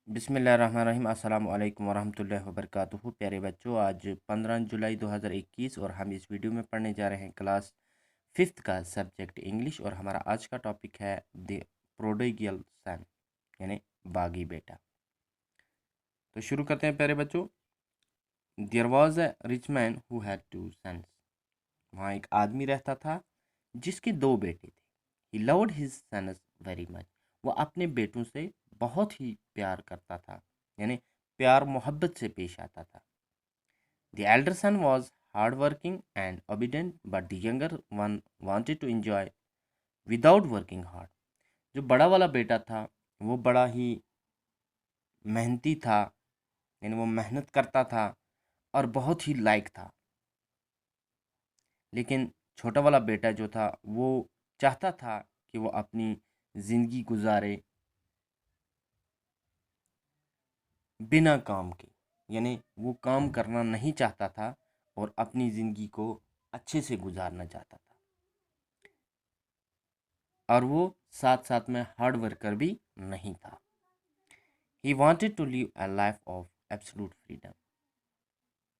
बिस्मिल्लाहिर्रहमानिर्रहीम अस्सलाम वालेकुम वरहमतुल्लाहि वबरकातुहू। प्यारे बच्चों, आज 15 जुलाई 2021 और हम इस वीडियो में पढ़ने जा रहे हैं क्लास 5th का सब्जेक्ट इंग्लिश। और हमारा आज का टॉपिक है द प्रोडिगल सन, यानी बागी बेटा। तो शुरू करते हैं प्यारे बच्चों। There was a rich man who had two sons. वहाँ एक आदमी रहता था जिसके दो बेटे थे। He loved his sons very much. वो अपने बेटों से बहुत ही प्यार करता था, यानी प्यार मोहब्बत से पेश आता था। The elder son was hard working and obedient but the younger one wanted to enjoy without working hard. जो बड़ा वाला बेटा था वो बड़ा ही मेहनती था, यानी वो मेहनत करता था और बहुत ही लायक था। लेकिन छोटा वाला बेटा जो था वो चाहता था कि वो अपनी ज़िंदगी गुजारे बिना काम के, यानी वो काम करना नहीं चाहता था और अपनी ज़िंदगी को अच्छे से गुजारना चाहता था। और वो साथ साथ में हार्ड वर्कर भी नहीं था। He wanted to live a life of absolute freedom.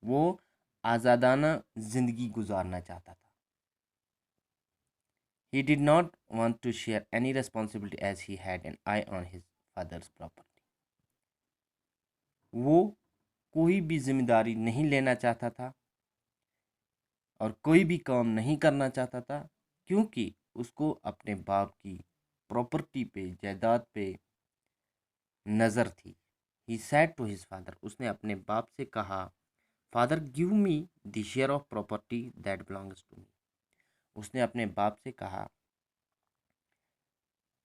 वो आज़ादाना ज़िंदगी गुजारना चाहता था। He did not want to share any responsibility as he had an eye on his father's property. वो कोई भी जिम्मेदारी नहीं लेना चाहता था और कोई भी काम नहीं करना चाहता था, क्योंकि उसको अपने बाप की प्रॉपर्टी पे, जायदाद पे नज़र थी। He said to his father. उसने अपने बाप से कहा, father give me the share of property that belongs to me. उसने अपने बाप से कहा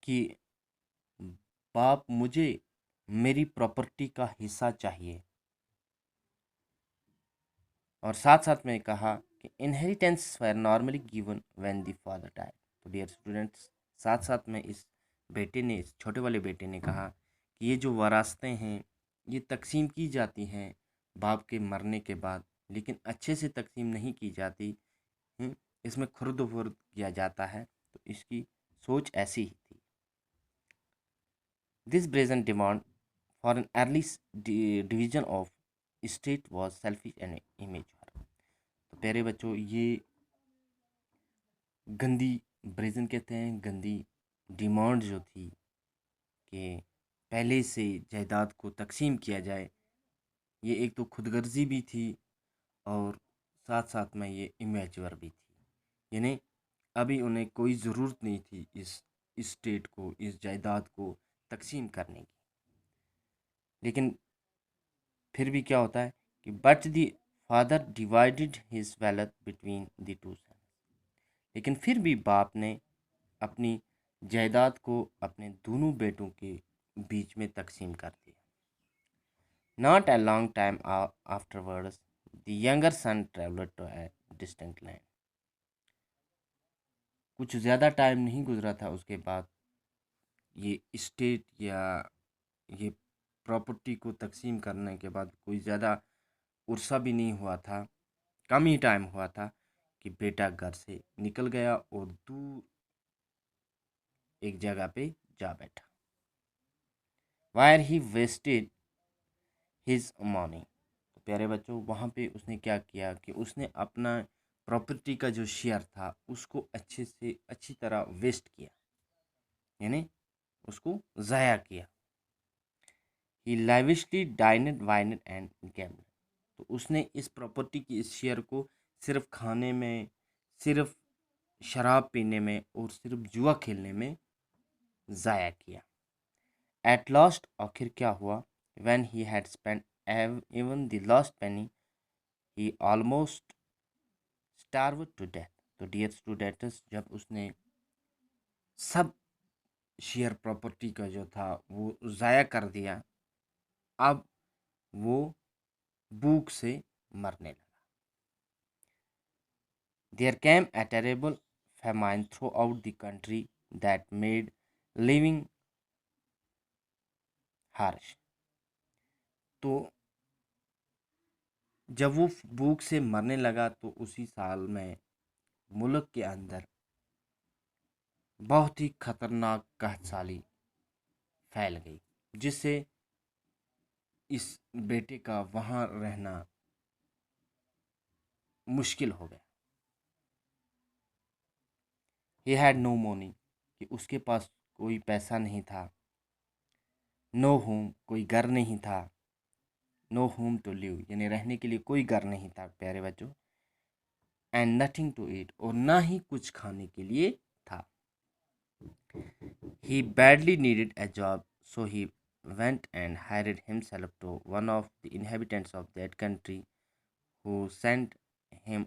कि बाप, मुझे मेरी प्रॉपर्टी का हिस्सा चाहिए। और साथ साथ में कहा कि inheritance were normally given when the father died. तो डियर स्टूडेंट्स, साथ साथ में इस बेटे ने, इस छोटे वाले बेटे ने कहा कि ये जो वरासतें हैं ये तकसीम की जाती हैं बाप के मरने के बाद, लेकिन अच्छे से तकसीम नहीं की जाती। इसमें खुर्द फुर्द किया जाता है। तो इसकी सोच ऐसी ही थी। This brazen demand for an early division of state was selfish and immature. तो प्यारे बच्चों, ये गंदी, ब्रेजन कहते हैं गंदी डिमांड जो थी कि पहले से जायदाद को तकसीम किया जाए, ये एक तो खुदगर्जी भी थी और साथ साथ में ये इमेच्योर भी थी। यानी अभी उन्हें कोई ज़रूरत नहीं थी इस स्टेट को, इस जायदाद को तकसीम करने की। लेकिन फिर भी क्या होता है कि but the father divided his wealth between the two sons. लेकिन फिर भी बाप ने अपनी जायदाद को अपने दोनों बेटों के बीच में तकसीम कर दिया। Not a long time afterwards the younger son travelled to a distant land. कुछ ज़्यादा टाइम नहीं गुजरा था उसके बाद ये स्टेट या ये प्रॉपर्टी को तकसीम करने के बाद कोई ज़्यादा उरसा भी नहीं हुआ था, कम ही टाइम हुआ था कि बेटा घर से निकल गया और दूर एक जगह पे जा बैठा। वायर ही वेस्टेड हिज मनी। तो प्यारे बच्चों, वहाँ पे उसने क्या किया कि उसने अपना प्रॉपर्टी का जो शेयर था उसको अच्छे से अच्छी तरह वेस्ट किया, यानी उसको ज़ाया किया। ही लाविशली डाइनेड वाइनेड एंड गैम्बल। तो उसने इस प्रॉपर्टी की, इस शेयर को सिर्फ खाने में, सिर्फ शराब पीने में और सिर्फ जुआ खेलने में ज़ाया किया। एट लास्ट आखिर क्या हुआ, when he had spent even the last penny he almost starve to death. तो डियर स्टूडेंट्स, जब उसने सब शेयर प्रॉपर्टी का जो था वो ज़ाया कर दिया, अब वो भूख से मरने लगा। There came a terrible famine throughout the country that made living harsh. तो जब वो भूख से मरने लगा तो उसी साल में मुल्क के अंदर बहुत ही खतरनाक कहतसाली फैल गई, जिससे اس بیٹے کا وہاں رہنا مشکل ہو گیا. ہی ہیڈ نو money کہ اس کے پاس کوئی پیسہ نہیں تھا. نو ہوم کوئی گھر نہیں تھا. نو ہوم ٹو لیو یعنی رہنے کے لیے کوئی گھر نہیں تھا پیارے بچوں. اینڈ نتھنگ ٹو ایٹ اور نہ ہی کچھ کھانے کے لیے تھا. He badly needed a job so he went and hired himself to one of the inhabitants of that country who sent him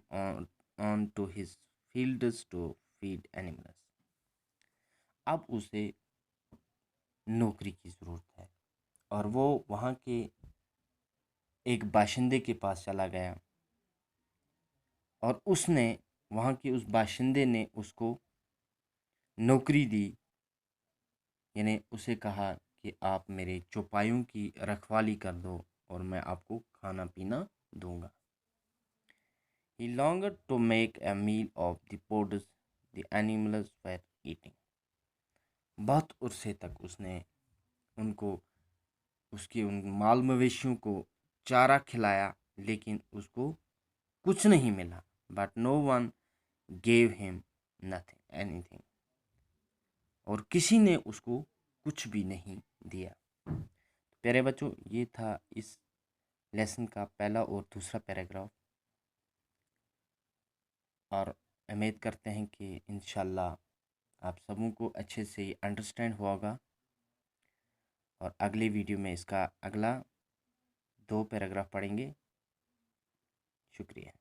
on to his fields to feed animals. اب اسے نوکری کی ضرورت ہے اور وہ وہاں کے ایک باشندے کے پاس چلا گیا اور اس نے وہاں کے اس باشندے نے اس کو نوکری دی. یعنی اسے کہا کہ آپ میرے چوپایوں کی رکھوالی کر دو اور میں آپ کو کھانا پینا دوں گا. He longed to make a meal of the pods the animals were eating. بہت عرصے تک اس نے ان کو اس کے ان مال مویشیوں کو چارہ کھلایا لیکن اس کو کچھ نہیں ملا. But no one gave him anything. اور کسی نے اس کو کچھ بھی نہیں دیا. پیارے بچوں یہ تھا اس لیسن کا پہلا اور دوسرا پیراگراف اور امید کرتے ہیں کہ انشاءاللہ آپ سبوں کو اچھے سے انڈرسٹینڈ ہوا ہوگا اور اگلی ویڈیو میں اس کا اگلا 2 پیراگراف پڑھیں گے. شکریہ.